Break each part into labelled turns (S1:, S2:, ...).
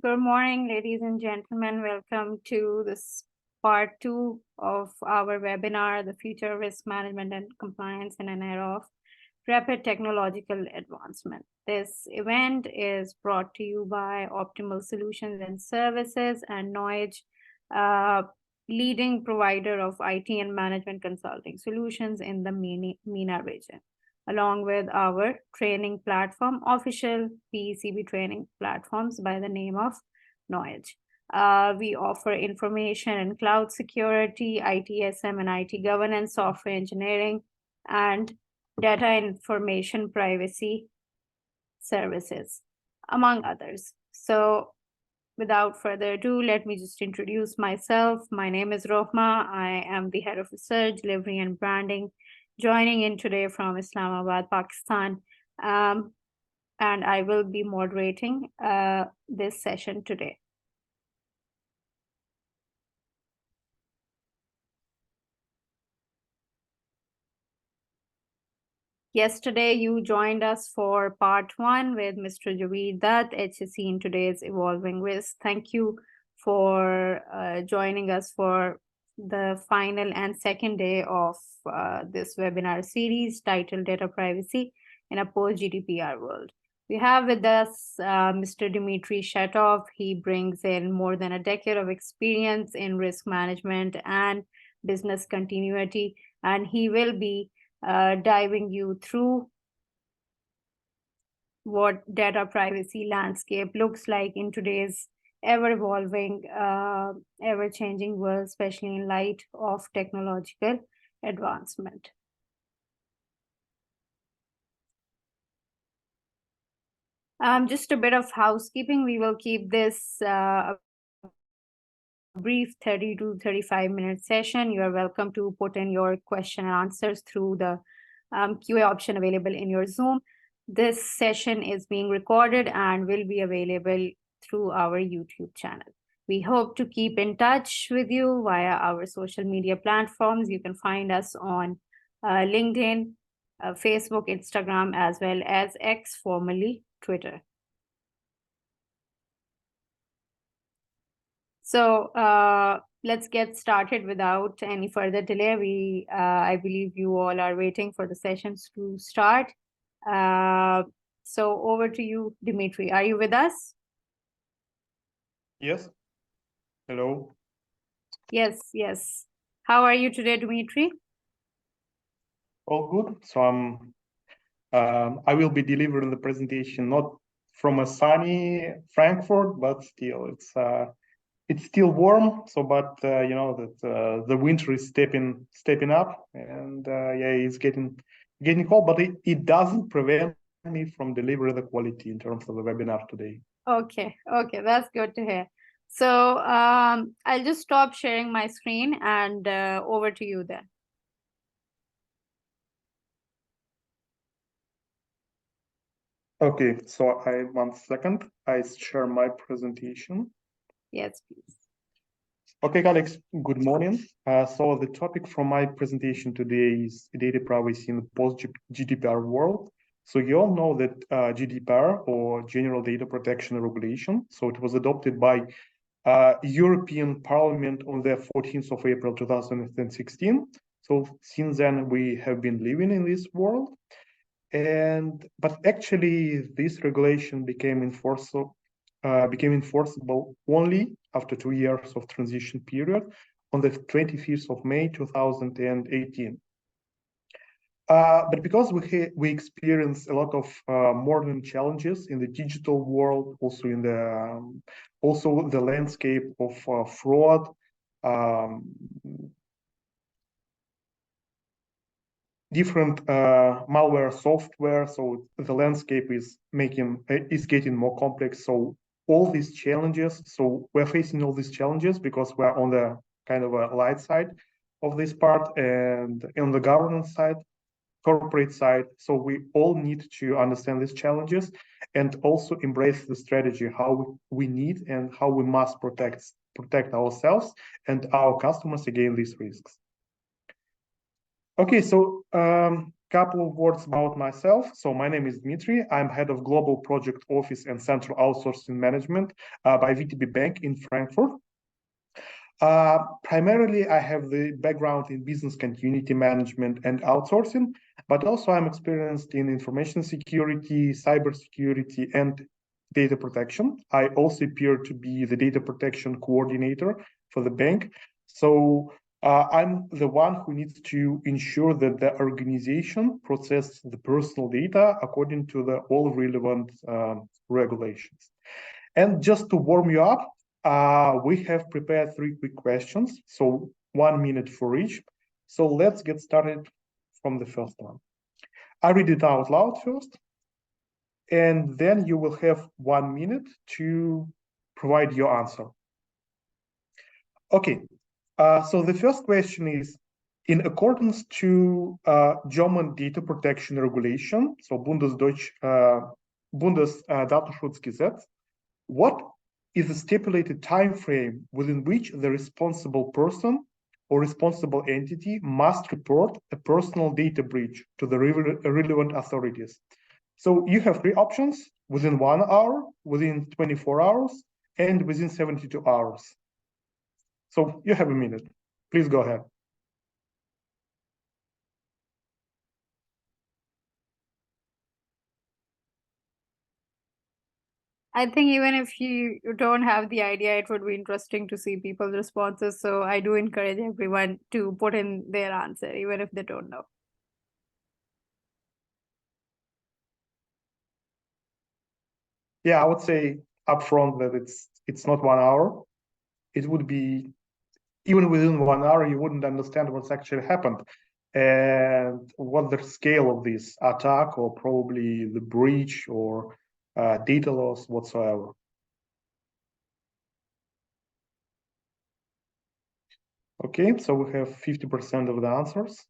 S1: Good morning, ladies and gentlemen. Welcome to this part 2 of our webinar, The Future of Risk Management and Compliance in an Era of Rapid Technological Advancement. This event is brought to you by Optimal Solutions and Services and Knoige, leading provider of IT and management consulting solutions in the MENA region, along with our training platform, official PECB training platforms by the name of Knoige. We offer information and cloud security, ITSM and IT governance, software engineering, and data information privacy services, among others. So without further ado, let me just introduce myself. My name is Rohma. I am the head of research, delivery, and branding, joining in today from Islamabad, Pakistan. And I will be moderating this session today. Yesterday, you joined us for part 1 with Mr. Javeed Dutt, HSC in today's evolving risk. Thank you for joining us for the final and second day of this webinar series titled Data Privacy in a Post-GDPR World. We have with us Mr. Dmitry Shatov. He brings in more than a decade of experience in risk management and business continuity, and he will be diving you through what data privacy landscape looks like in today's ever-evolving, ever-changing world, especially in light of technological advancement. Just a bit of housekeeping. We will keep this brief 30 to 35 minute session. You are welcome to put in your question and answers through the QA option available in your Zoom. This session is being recorded and will be available through our YouTube channel. We hope to keep in touch with you via our social media platforms. You can find us on LinkedIn, Facebook, Instagram, as well as X, formerly Twitter. So let's get started without any further delay. I believe you all are waiting for the sessions to start. So over to you, Dmitry. Are you with us?
S2: Yes. Hello.
S1: Yes, yes. How are you today, Dmitry?
S2: All good. So I will be delivering the presentation not from a sunny Frankfurt, but still it's still warm. So, but you know that the winter is stepping up, and yeah, it's getting cold. But it doesn't prevent me from delivering the quality in terms of the webinar today.
S1: Okay, that's good to hear. So I'll just stop sharing my screen and over to you then.
S2: Okay, so 1 second. I share my presentation.
S1: Yes, please.
S2: Okay, Alex, good morning. So the topic from my presentation today is data privacy in the post-GDPR world. So you all know that GDPR, or General Data Protection Regulation, so it was adopted by European Parliament on the 14th of April 2016. So since then, we have been living in this world. But actually, this regulation became enforceable only after 2 years of transition period on the 25th of May 2018. But because we experience a lot of modern challenges in the digital world, also in the landscape of fraud, different malware software, so the landscape is getting more complex. So all these challenges, so we're facing all these challenges because we're on the kind of a light side of this part, and on the governance side, corporate side. So we all need to understand these challenges and also embrace the strategy, how we need and how we must protect ourselves and our customers against these risks. Okay, so couple of words about myself. So my name is Dmitry. I'm head of Global Project Office and Central Outsourcing Management by VTB Bank in Frankfurt. Primarily, I have the background in business continuity management and outsourcing, but also I'm experienced in information security, cybersecurity, and data protection. I also appear to be the data protection coordinator for the bank. So I'm the one who needs to ensure that the organization processes the personal data according to the all relevant regulations. And just to warm you up, we have prepared 3 quick questions, so 1 minute for each. So let's get started from the first one. I read it out loud first, and then you will have 1 minute to provide your answer. Okay, so the first question is, in accordance to German data protection regulation, so Bundesdatenschutzgesetz, what is the stipulated time frame within which the responsible person or responsible entity must report a personal data breach to the relevant authorities? So you have 3 options: within 1 hour, within 24 hours, and within 72 hours. So you have a minute. Please go ahead.
S1: I think even if you don't have the idea, it would be interesting to see people's responses. So I do encourage everyone to put in their answer, even if they don't know.
S2: Yeah, I would say upfront that it's not 1 hour. It would be, even within 1 hour, you wouldn't understand what's actually happened and what the scale of this attack, or probably the breach or data loss whatsoever. Okay, so we have 50% of the answers.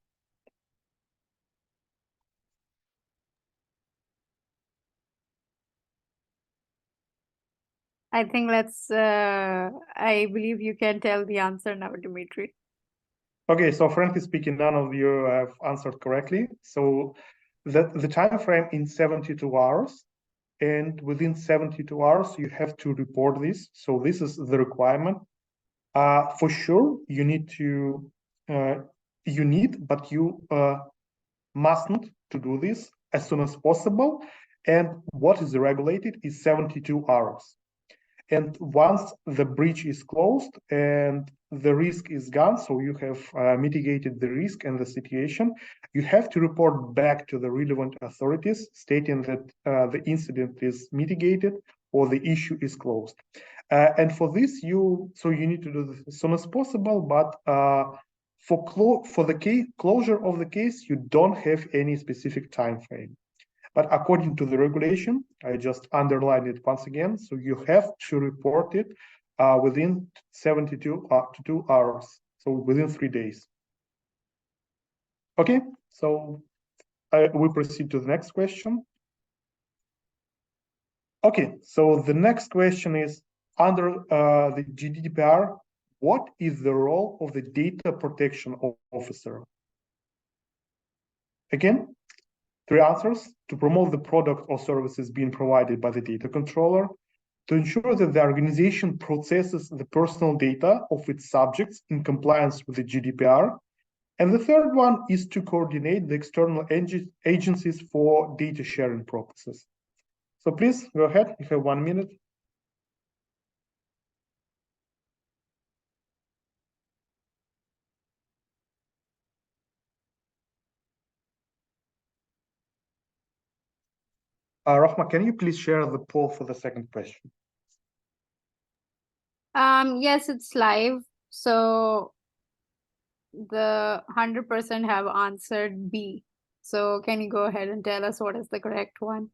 S1: I think I believe you can tell the answer now, Dmitry.
S2: Okay, so frankly speaking, none of you have answered correctly. So the time frame in 72 hours, and within 72 hours, you have to report this. So this is the requirement. For sure, you need to, but you mustn't to do this as soon as possible. And what is regulated is 72 hours. And once the breach is closed and the risk is gone, so you have mitigated the risk and the situation, you have to report back to the relevant authorities stating that the incident is mitigated or the issue is closed. And for this, you need to do this as soon as possible, but for the closure of the case, you don't have any specific time frame. But according to the regulation, I just underlined it once again, so you have to report it within 72 to 2 hours, so within 3 days. Okay, so we proceed to the next question. Okay, so the next question is, under the GDPR, what is the role of the data protection officer? Again, 3 answers: to promote the product or services being provided by the data controller, to ensure that the organization processes the personal data of its subjects in compliance with the GDPR, and the third one is to coordinate the external agencies for data sharing purposes. So please go ahead, you have 1 minute. Rahma, can you please share the poll for the second question?
S1: Yes, it's live. So the 100% have answered B. So can you go ahead and tell us what is the correct one?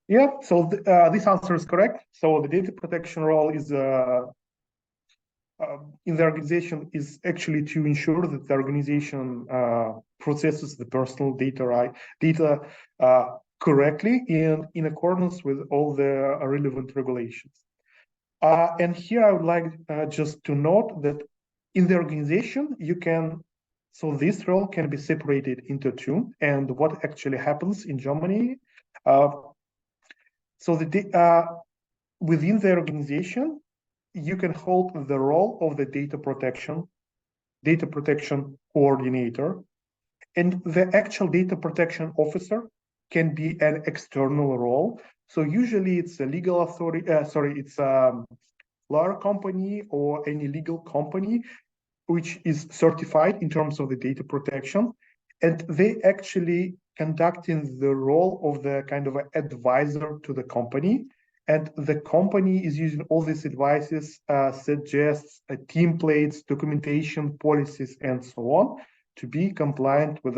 S2: Yeah, so this answer is correct. So the data protection role is in the organization is actually to ensure that the organization processes the personal data correctly in accordance with all the relevant regulations. And here I would like just to note that in the organization, you can So this role can be separated into two. And what actually happens in Germany? Within the organization, you can hold the role of the data protection coordinator, and the actual data protection officer can be an external role. So usually it's a legal authority, it's a lawyer company or any legal company which is certified in terms of the data protection, and they actually conducting the role of the kind of advisor to the company. And the company is using all these advices, suggests templates, documentation, policies, and so on, to be compliant with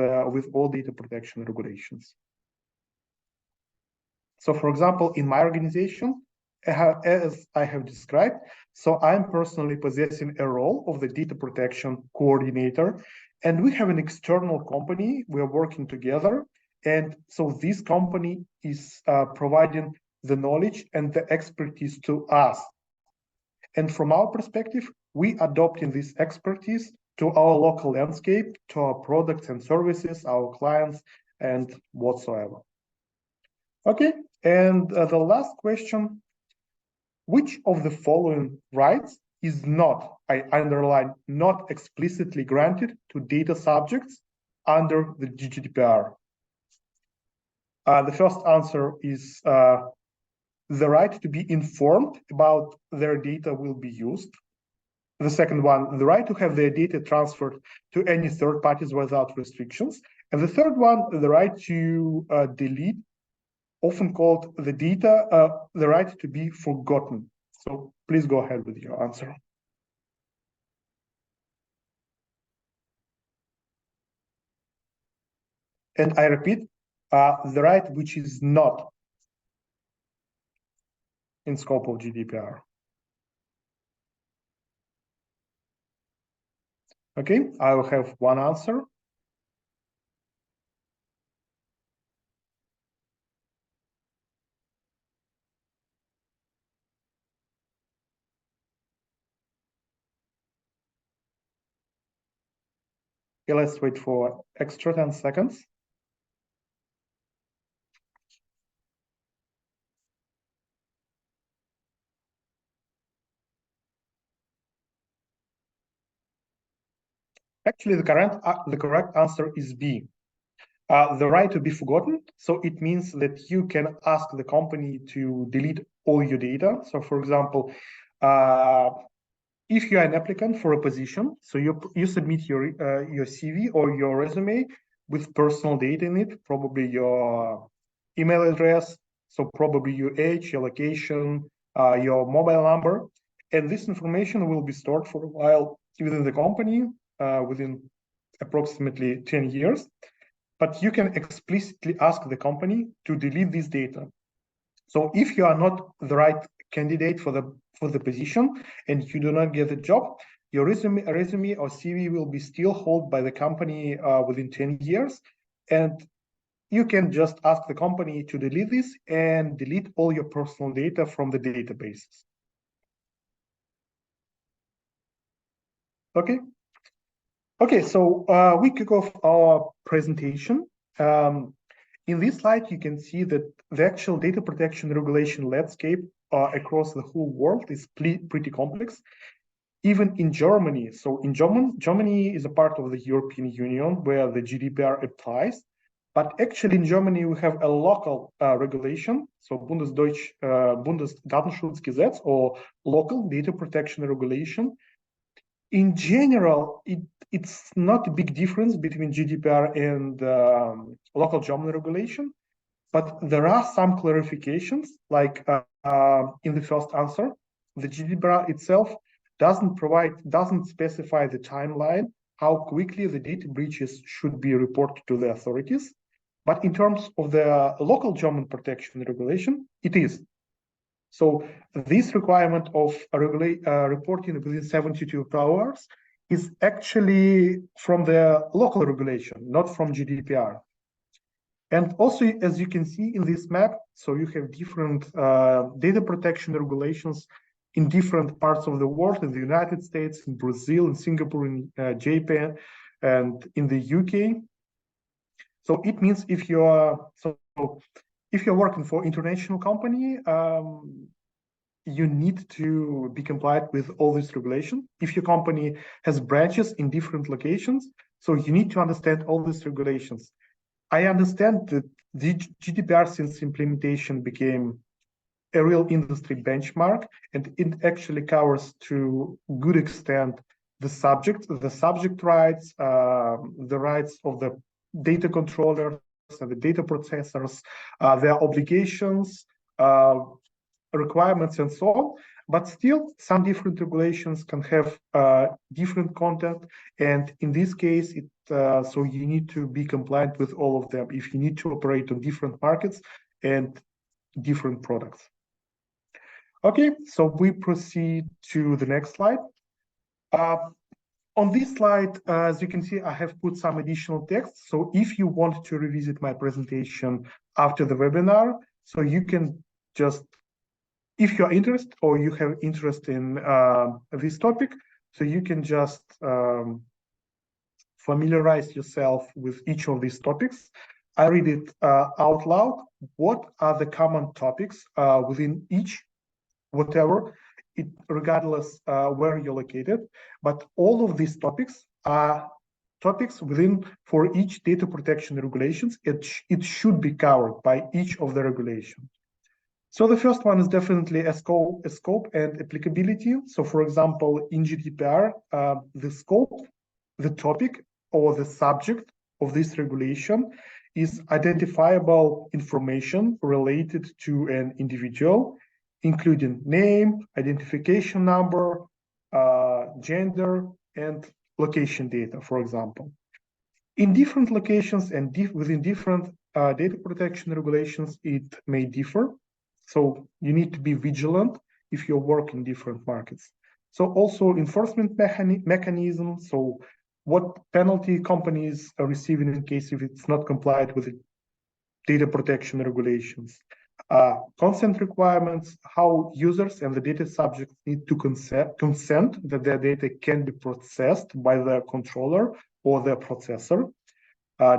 S2: all data protection regulations. So, for example, in my organization, as I have described, so I'm personally possessing a role of the data protection coordinator, and we have an external company. We are working together, and so this company is providing the knowledge and the expertise to us. And from our perspective, we adopting this expertise to our local landscape, to our products and services, our clients, and whatsoever. Okay, and the last question, which of the following rights is not, I underline, not explicitly granted to data subjects under the GDPR? The first answer is the right to be informed about their data will be used. The second one, the right to have their data transferred to any third parties without restrictions. And the third one, the right to delete, often called the data, the right to be forgotten. So please go ahead with your answer. And I repeat, the right which is not in scope of GDPR. Okay, I will have one answer. Okay, let's wait for extra 10 seconds. Actually, the correct answer is B. The right to be forgotten. So it means that you can ask the company to delete all your data. So for example, if you are an applicant for a position, so you submit your CV or your resume with personal data in it, probably your email address, so probably your age, your location, your mobile number, and this information will be stored for a while within the company, within approximately 10 years. But you can explicitly ask the company to delete this data. So if you are not the right candidate for the position and you do not get the job, your resume or CV will be still held by the company within 10 years. And you can just ask the company to delete this and delete all your personal data from the databases. Okay. Okay, so we kick off our presentation. In this slide, you can see that the actual data protection regulation landscape across the whole world is pretty complex. Even in Germany, so in Germany is a part of the European Union where the GDPR applies. But actually in Germany, we have a local regulation, so Bundesdatenschutzgesetz, or local data protection regulation. In general, it's not a big difference between GDPR and local German regulation, but there are some clarifications, like in the first answer, the GDPR itself doesn't specify the timeline, how quickly the data breaches should be reported to the authorities. But in terms of the local German protection regulation, it is. So this requirement of reporting within 72 hours is actually from the local regulation, not from GDPR. And also, as you can see in this map, so you have different data protection regulations in different parts of the world, in the United States, in Brazil, in Singapore, in Japan, and in the UK. So it means if you're working for international company, you need to be compliant with all this regulation. If your company has branches in different locations, so you need to understand all these regulations. I understand that the GDPR since implementation became a real industry benchmark, and it actually covers to good extent the subject rights, the rights of the data controllers and the data processors, their obligations, requirements, and so on. But still, some different regulations can have different content, and in this case, so you need to be compliant with all of them if you need to operate on different markets and different products. Okay, so we proceed to the next slide. On this slide, as you can see, I have put some additional text. So if you want to revisit my presentation after the webinar, so you can just, if you're interested or you have interest in this topic, so you can just familiarize yourself with each of these topics. I read it out loud. What are the common topics within each, whatever, regardless where you're located, but all of these topics are topics within for each data protection regulations. It should be covered by each of the regulations. So the first one is definitely a scope and applicability. So for example, in GDPR, the scope, the topic or the subject of this regulation is identifiable information related to an individual, including name, identification number, gender, and location data, for example. In different locations and within different data protection regulations, it may differ. So you need to be vigilant if you work in different markets. So also enforcement mechanism. So what penalty companies are receiving in case if it's not compliant with the data protection regulations. Consent requirements, how users and the data subjects need to consent that their data can be processed by the controller or the processor.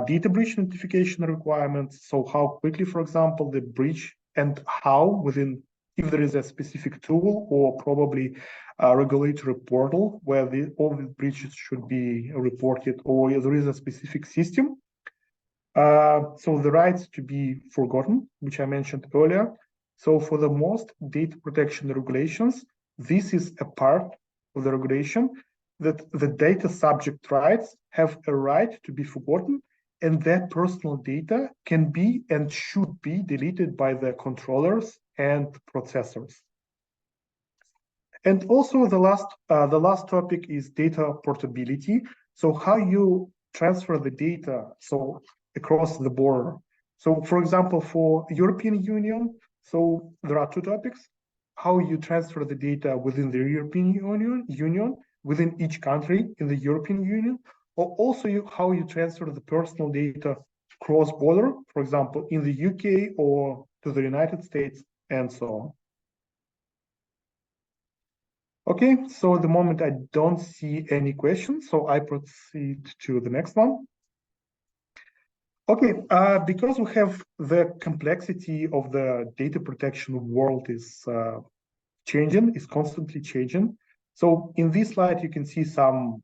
S2: Data breach notification requirements, so how quickly, for example, the breach and how within, if there is a specific tool or probably a regulatory portal where all the breaches should be reported, or there is a specific system. So the rights to be forgotten, which I mentioned earlier. So for the most data protection regulations, this is a part of the regulation that the data subject rights have a right to be forgotten, and their personal data can be and should be deleted by the controllers and processors. And also the last topic is data portability. So how you transfer the data so across the border. So for example, for European Union, so there are two topics: how you transfer the data within the European Union within each country in the European Union, or also how you transfer the personal data cross-border, for example, in the UK or to the United States, and so on. Okay, so at the moment I don't see any questions, so I proceed to the next one. Okay, because we have the complexity of the data protection world is changing, is constantly changing. So in this slide, you can see some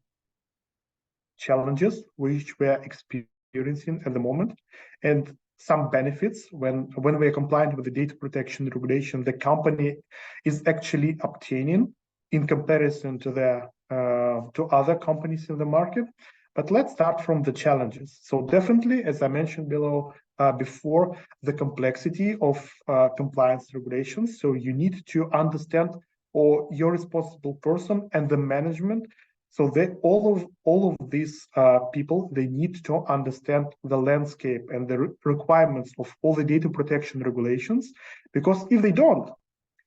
S2: challenges which we are experiencing at the moment, and some benefits when we are compliant with the data protection regulation, the company is actually obtaining in comparison to the to other companies in the market. But let's start from the challenges. So definitely, as I mentioned below before, the complexity of compliance regulations. So you need to understand, or your responsible person and the management. So all of these people, they need to understand the landscape and the requirements of all the data protection regulations, because if they don't,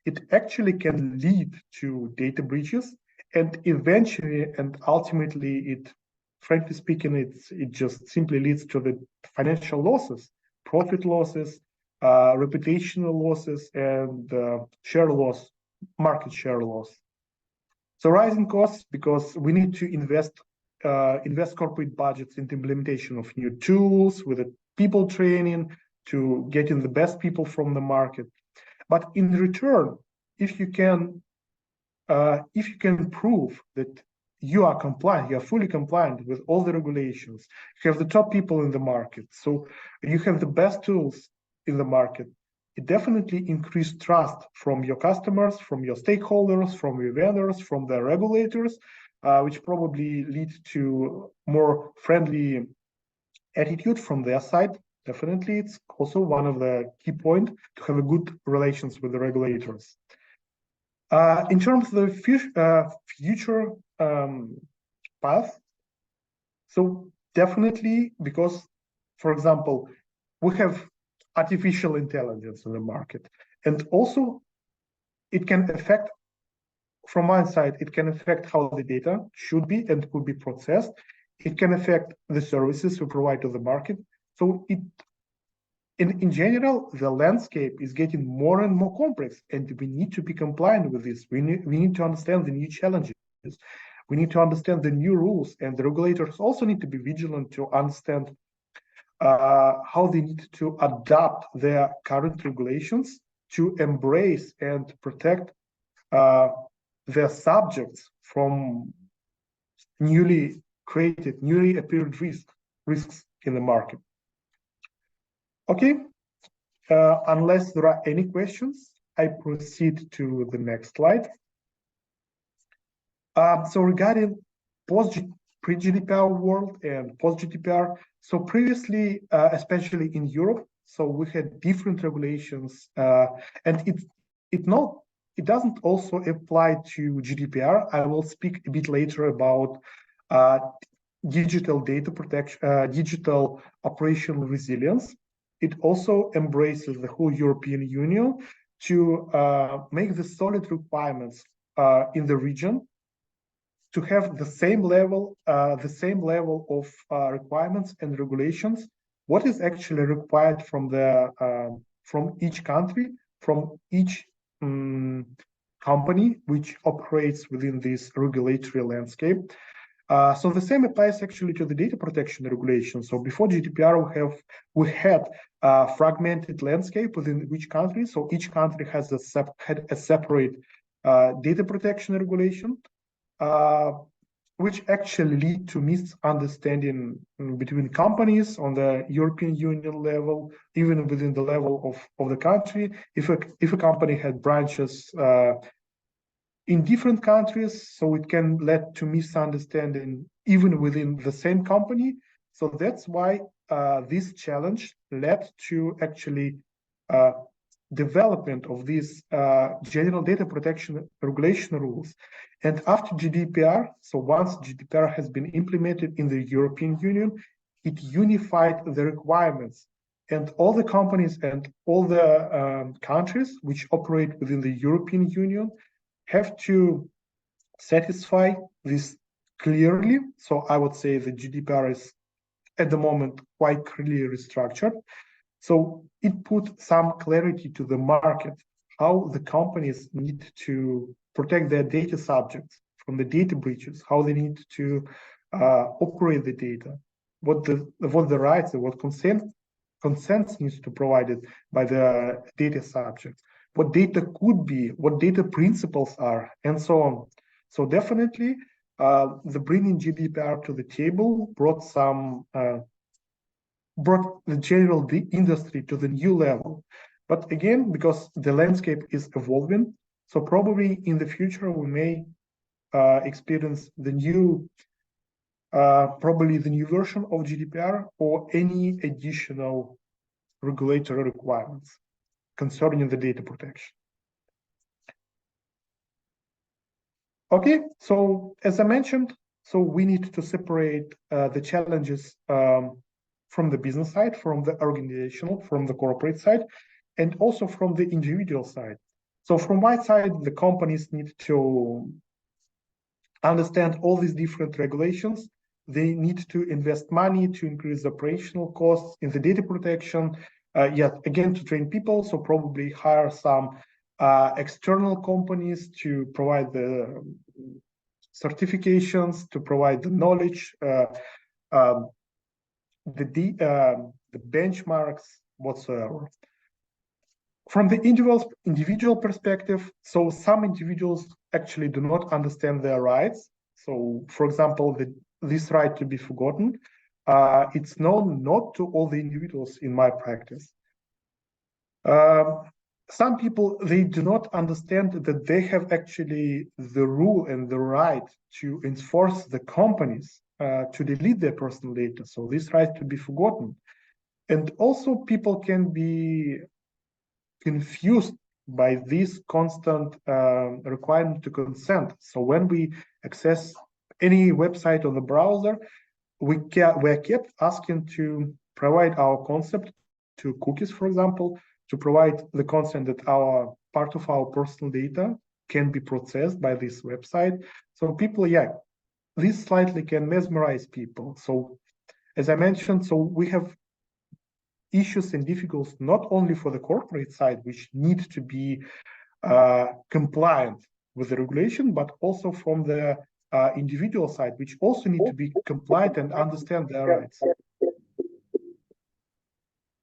S2: it actually can lead to data breaches, and eventually and ultimately, it, frankly speaking, it just simply leads to the financial losses, profit losses, reputational losses, and share loss, market share loss. So rising costs, because we need to invest invest corporate budgets into implementation of new tools, with the people training, to getting the best people from the market. But in return, if you can prove that you are compliant, you are fully compliant with all the regulations, you have the top people in the market, so you have the best tools in the market, it definitely increases trust from your customers, from your stakeholders, from your vendors, from the regulators, which probably lead to more friendly attitude from their side. Definitely, it's also one of the key points to have a good relations with the regulators. In terms of the future path, so definitely, because, for example, we have artificial intelligence in the market, and also it can affect, from one side, it can affect how the data should be and could be processed. It can affect the services we provide to the market. So in general, the landscape is getting more and more complex, and we need to be compliant with this. We need to understand the new challenges. We need to understand the new rules, and the regulators also need to be vigilant to understand how they need to adapt their current regulations to embrace and protect their subjects from newly created, newly appeared risks in the market. Okay, unless there are any questions, I proceed to the next slide. So regarding pre-GDPR world and post-GDPR, so previously, especially in Europe, so we had different regulations, and it doesn't also apply to GDPR. I will speak a bit later about digital data protection, digital operational resilience. It also embraces the whole European Union to make the solid requirements in the region, to have the same level of requirements and regulations. What is actually required from each country, from each company which operates within this regulatory landscape. So the same applies actually to the data protection regulation. So before GDPR, we had a fragmented landscape within each country. So each country has had a separate data protection regulation, which actually lead to misunderstanding between companies on the European Union level, even within the level of the country. If a company had branches in different countries, so it can lead to misunderstanding even within the same company. So that's why this challenge led to actually development of these general data protection regulation rules. And after GDPR, so once GDPR has been implemented in the European Union, it unified the requirements, and all the companies and all the countries which operate within the European Union have to satisfy this clearly. So I would say the GDPR is at the moment quite clearly structured. So it put some clarity to the market, how the companies need to protect their data subjects from the data breaches, how they need to operate the data, what the rights and what consents needs to be provided by the data subjects, what data could be, what data principles are, and so on. So definitely, the bringing GDPR to the table brought the general industry to the new level. But again, because the landscape is evolving, so probably in the future we may experience the new, probably the new version of GDPR or any additional regulatory requirements concerning the data protection. Okay, so as I mentioned, so we need to separate the challenges from the business side, from the organizational, from the corporate side, and also from the individual side. So from my side, the companies need to understand all these different regulations. They need to invest money to increase the operational costs in the data protection, yet again, to train people, so probably hire some external companies to provide the certifications, to provide the knowledge, the benchmarks whatsoever. From the individual perspective, so some individuals actually do not understand their rights. So, for example, this right to be forgotten, it's known not to all the individuals in my practice. Some people, they do not understand that they have actually the rule and the right to enforce the companies to delete their personal data. So this right to be forgotten. And also people can be confused by this constant requirement to consent. So when we access any website on the browser, we're kept asking to provide our consent to cookies, for example, to provide the consent that our part of our personal data can be processed by this website. So people, this slightly can mesmerize people. So as I mentioned, so we have issues and difficulties not only for the corporate side, which need to be compliant with the regulation, but also from the individual side, which also need to be compliant and understand their rights.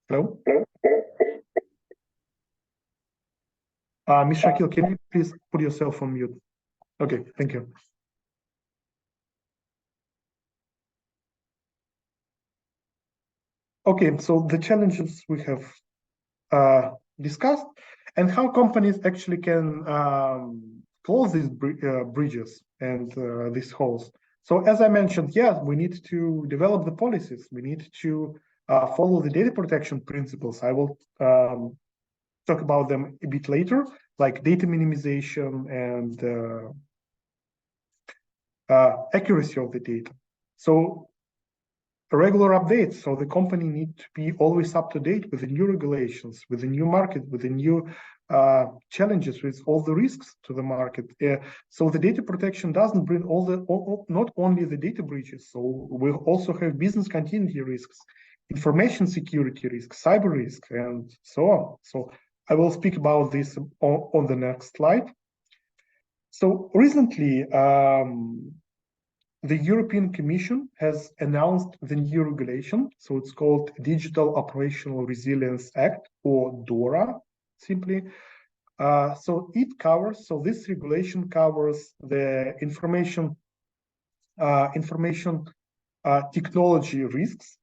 S2: Hello? Ms. Shakil, can you please put yourself on mute? Okay, thank you. Okay, so the challenges we have discussed and how companies actually can close these bridges and these holes. So as I mentioned, we need to develop the policies. We need to follow the data protection principles. I will talk about them a bit later, like data minimization and accuracy of the data. So regular updates. So the company needs to be always up to date with the new regulations, with the new market, with the new challenges, with all the risks to the market. So the data protection doesn't bring not only the data breaches. So we also have business continuity risks, information security risks, cyber risk, and so on. So I will speak about this on the next slide. So recently, the European Commission has announced the new regulation. So it's called Digital Operational Resilience Act, or DORA, simply. So this regulation covers the information technology risks.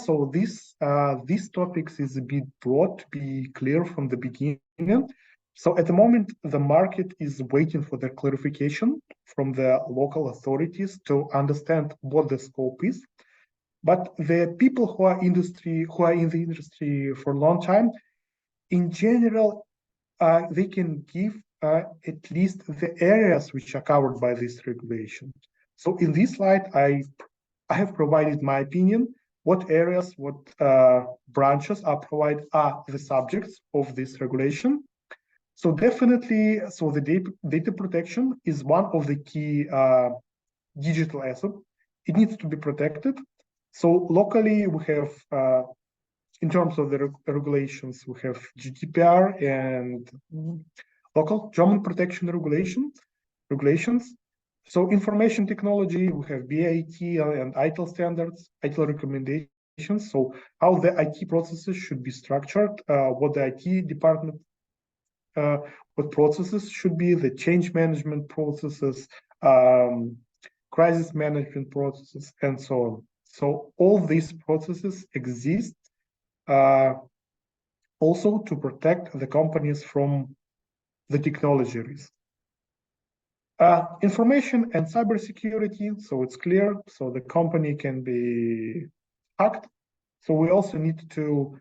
S2: So these topics is a bit broad to be clear from the beginning. So at the moment, the market is waiting for the clarification from the local authorities to understand what the scope is. But the people who are in the industry for a long time, in general, they can give at least the areas which are covered by this regulation. So in this slide, I have provided my opinion, what areas, what branches are the subjects of this regulation. So definitely, so the data protection is one of the key digital assets. It needs to be protected. So locally, we have, in terms of the regulations, we have GDPR and local German protection regulations. So information technology, we have BIT and ITIL standards, ITIL recommendations. So how the IT processes should be structured, what the IT department what processes should be, the change management processes, crisis management processes, and so on. So all these processes exist also to protect the companies from the technology risk. Information and cybersecurity, so it's clear, so the company can be hacked. So we also need to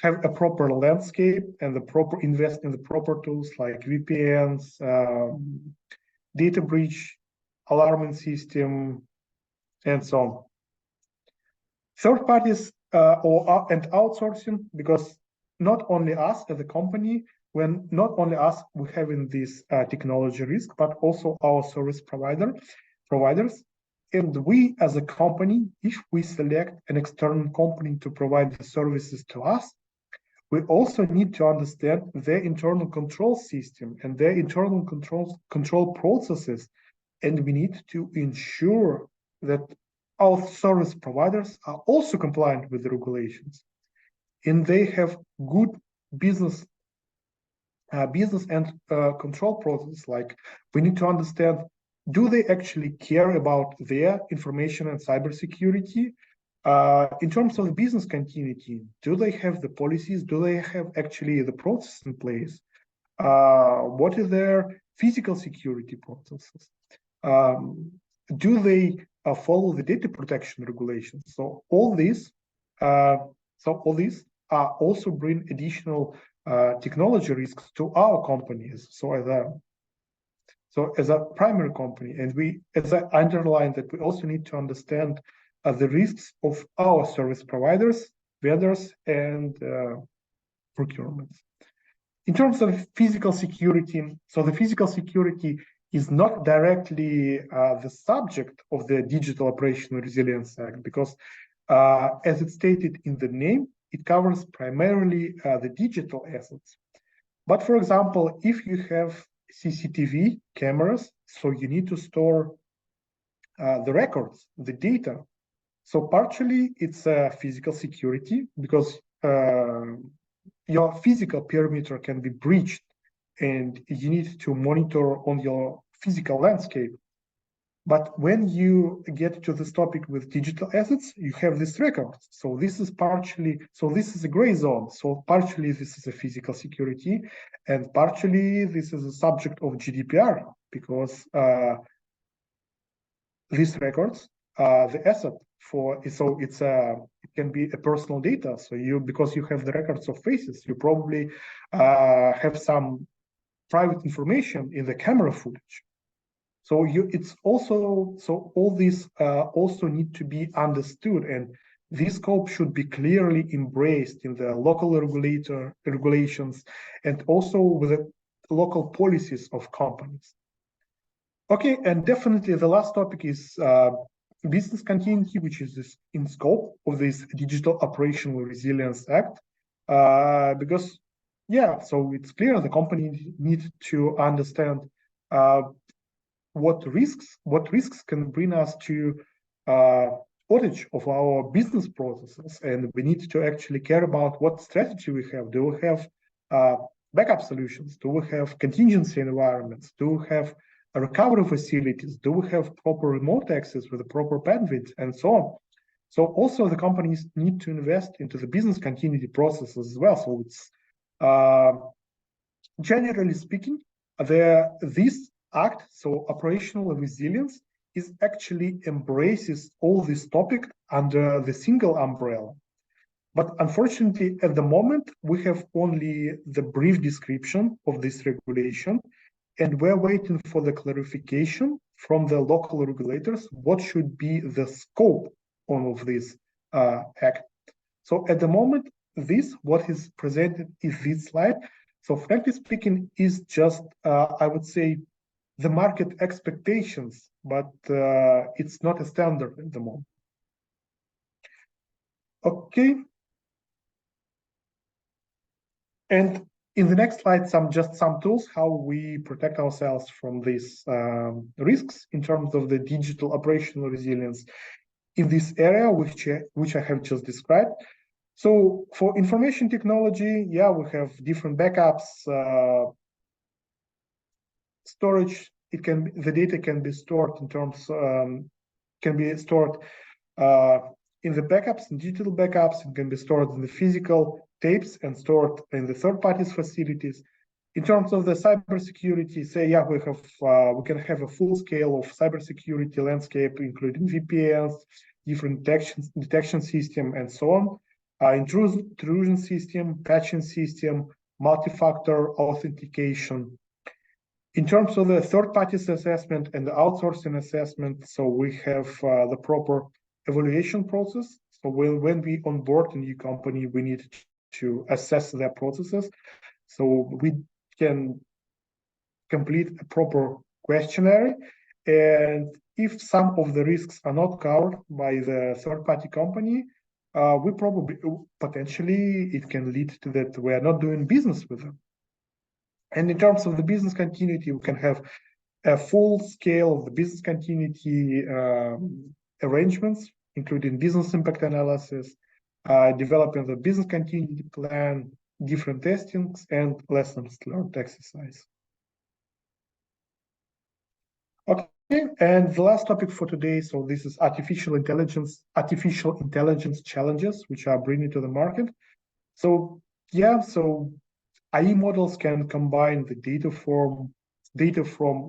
S2: have a proper landscape and invest in the proper tools like VPNs, data breach, alarming system, and so on. Third parties and outsourcing, because not only us as a company, we having this technology risk, but also our service providers. And we as a company, if we select an external company to provide the services to us, we also need to understand their internal control system and their internal control processes and we need to ensure that our service providers are also compliant with the regulations, and they have good business and control process. Like, we need to understand, do they actually care about their information and cybersecurity? In terms of business continuity, do they have the policies? Do they have actually the process in place? What is their physical security processes? Do they follow the data protection regulations? So all these also bring additional technology risks to our companies. So as a primary company, and as I underlined, that we also need to understand the risks of our service providers, vendors, and procurements. In terms of physical security, so the physical security is not directly the subject of the Digital Operational Resilience Act, because as it's stated in the name, it covers primarily the digital assets. But for example, if you have CCTV cameras, so you need to store the records, the data. So partially it's physical security, because your physical perimeter can be breached, and you need to monitor on your physical landscape. But when you get to this topic with digital assets, you have this record. So this is a gray zone. So partially this is a physical security, and partially this is a subject of GDPR, because these records are the asset it can be a personal data. So because you have the records of faces, you probably have some private information in the camera footage. So all these also need to be understood, and this scope should be clearly embraced in the local regulations, and also with the local policies of companies. Okay, and definitely the last topic is business continuity, which is in scope of this Digital Operational Resilience Act, because so it's clear the company needs to understand what risks can bring us to outage of our business processes, and we need to actually care about what strategy we have. Do we have backup solutions? Do we have contingency environments? Do we have recovery facilities? Do we have proper remote access with the proper bandwidth, and so on? So also the companies need to invest into the business continuity processes as well. So it's generally speaking, this act, so operational resilience, is actually embraces all this topic under the single umbrella. But unfortunately, at the moment, we have only the brief description of this regulation, and we're waiting for the clarification from the local regulators what should be the scope of this act. So at the moment, what is presented in this slide, so frankly speaking, is just, I would say, the market expectations, but it's not a standard at the moment. Okay. And in the next slide, some tools how we protect ourselves from these risks in terms of the digital operational resilience in this area, which I have just described. So for information technology, we have different backups, storage. The data can be stored in the backups, in digital backups. It can be stored in the physical tapes and stored in the third parties facilities. In terms of the cybersecurity, we can have a full scale of cybersecurity landscape, including VPNs, different detection system, and so on. Intrusion system, patching system, multi-factor authentication. In terms of the third parties assessment and the outsourcing assessment, so we have the proper evaluation process. So when we onboard a new company, we need to assess their processes. So we can complete a proper questionnaire, and if some of the risks are not covered by the third-party company, potentially it can lead to that we are not doing business with them. And in terms of the business continuity, we can have a full scale of the business continuity arrangements, including business impact analysis, developing the business continuity plan, different testings, and lessons learned exercise. Okay, and the last topic for today, so this is artificial intelligence challenges which are bringing to the market. So yeah, so AI models can combine the data from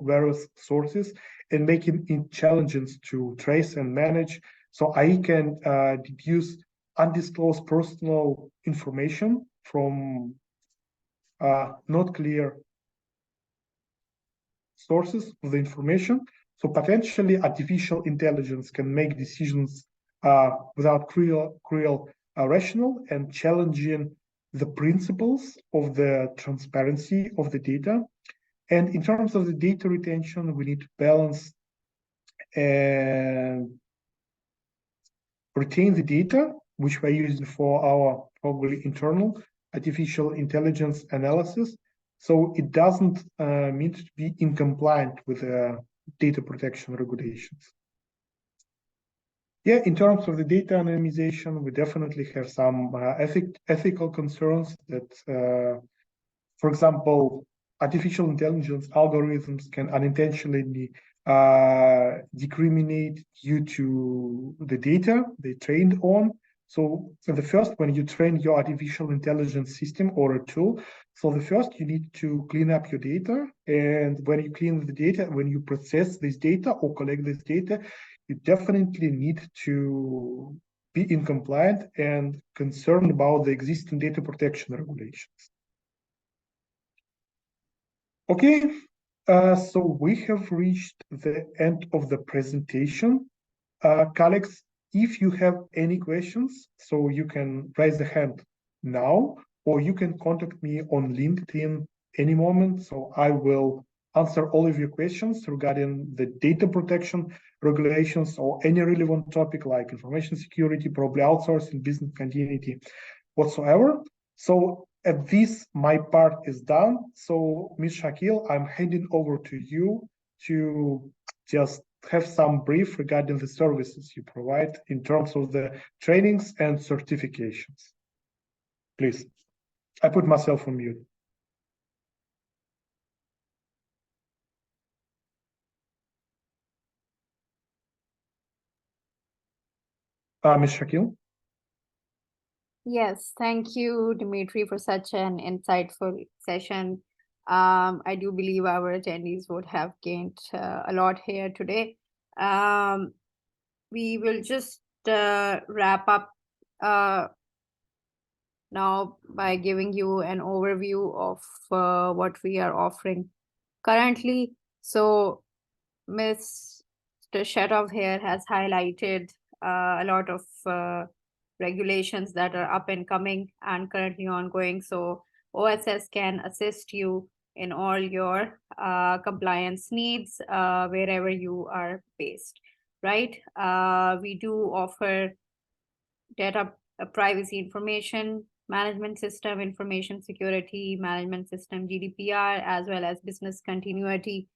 S2: various sources and make it challenging to trace and manage. So AI can deduce undisclosed personal information from not clear sources of the information. So potentially artificial intelligence can make decisions without cruel rational and challenging the principles of the transparency of the data. And in terms of the data retention, we need to balance and retain the data, which we're using for our probably internal artificial intelligence analysis. So it doesn't mean to be in compliant with data protection regulations. Yeah, in terms of the data anonymization, we definitely have some ethical concerns that, for example, artificial intelligence algorithms can unintentionally discriminate due to the data they trained on. So the first, when you train your artificial intelligence system or a tool, so the first you need to clean up your data. And when you clean the data, when you process this data or collect this data, you definitely need to be in compliant and concerned about the existing data protection regulations. Okay, so we have reached the end of the presentation. Colleagues, if you have any questions, so you can raise the hand now, or you can contact me on LinkedIn any moment. So I will answer all of your questions regarding the data protection regulations or any relevant topic like information security, probably outsourcing, business continuity, whatsoever. So at this, my part is done. So Ms. Shakil, I'm handing over to you to just have some brief regarding the services you provide in terms of the trainings and certifications. Please, I put myself on mute. Ms. Shakil?
S1: Yes, thank you, Dmitry, for such an insightful session. I do believe our attendees would have gained a lot here today. We will just wrap up now by giving you an overview of what we are offering currently. So Mr. Shatov here has highlighted a lot of regulations that are up and coming and currently ongoing. So OSS can assist you in all your compliance needs wherever you are based, right? We do offer data privacy information management system, information security management system, GDPR, as well as business continuity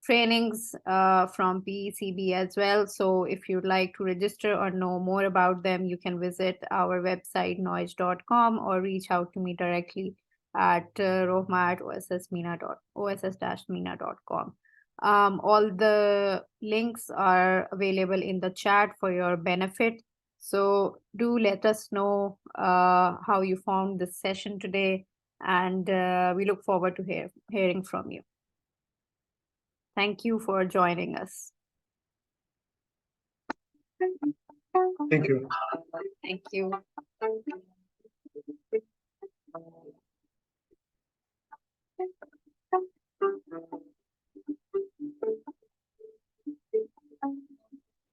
S1: trainings from PECB as well. So if you'd like to register or know more about them, you can visit our website knoige.com or reach out to me directly at rohma@oss-mena.com. All the links are available in the chat for your benefit. So do let us know how you found this session today, and we look forward to hearing from you. Thank you for joining us.
S2: Thank you.
S1: Thank you.